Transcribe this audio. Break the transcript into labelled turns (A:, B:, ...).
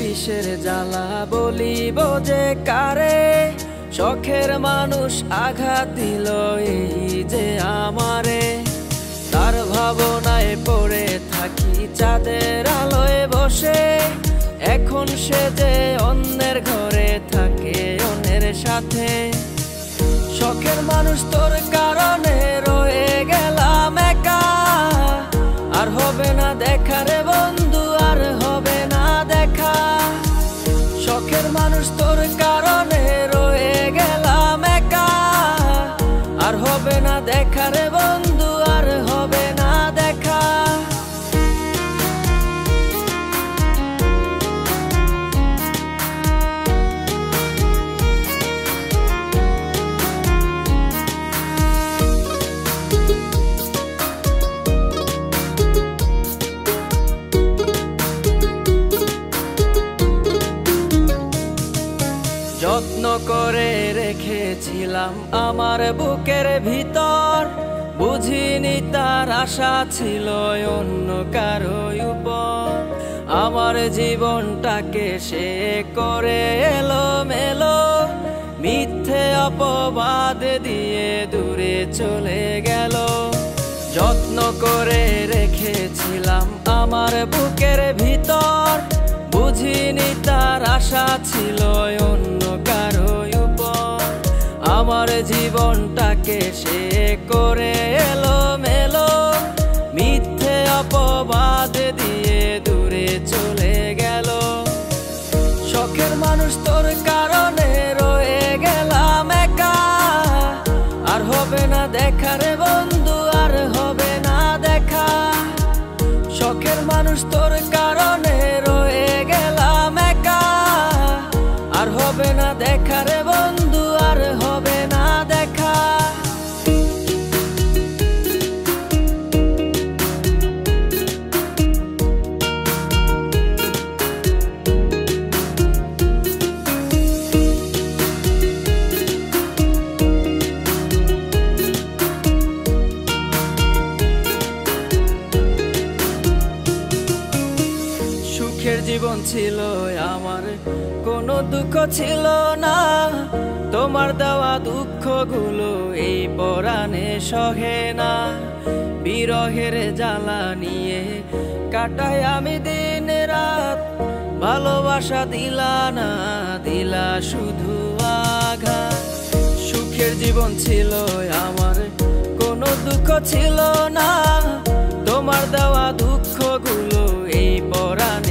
A: বিষের জ্বালা বলিব যে কারে, শখের মানুষ আঘাত দিল এই যে আমারে। তার ভাবনায় পড়ে থাকি চাঁদের আলোয় বসে, এখন সে যে অন্যের ঘরে থাকে অন্যের সাথে। শখের মানুষ তোর কারণে রয়ে গেলাম একা, আর হবে না দেখা রে বন্ধু, আর হবে না দেখা। শখের মানুষ তোর কারণে রয়ে গেলাম একা, আর হবে না দেখা রে বন্ধু, আর হবে না দেখা। যত্ন করে রেখেছিলাম আমার বুকের ভিতর, বুঝিনি তার আশা ছিল অন্য কারো উপর। আমার জীবনটাকে সে করে এলোমেলো, মিথ্যে অপবাদ দিয়ে দূরে চলে গেল। যত্ন করে রেখেছিলাম আমার বুকের ভিতর, বুঝিনি তার আশা ছিল অন্য কারো উপর। আমার জীবনটাকে সে করে এলোমেলো, মিথ্যে অপবাদ দিয়ে দূরে চলে গেল। শখের মানুষ তোর কারণে রয়ে গেলাম একা, আর হবে না দেখা রে বন্ধু, আর হবে না দেখা। শখের মানুষ তোর কারণে রয়ে গেলাম একা, আর হবে না দেখা রে বন্ধু, আর হবে না দেখা। সুখের জীবন ছিল আমার, কোনো দুঃখ ছিল না। তোমার দেওয়া দুঃখগুলো এই পরাণে সহে না। বিরহের জ্বালা নিয়ে কাটাই আমি দিন রাত, ভালোবাসা দিলা না, দিলা শুধু আঘাত। সুখের জীবন ছিল আমার, কোনো দুঃখ ছিল না। তোমার দেওয়া দুঃখগুলো এই পরাণে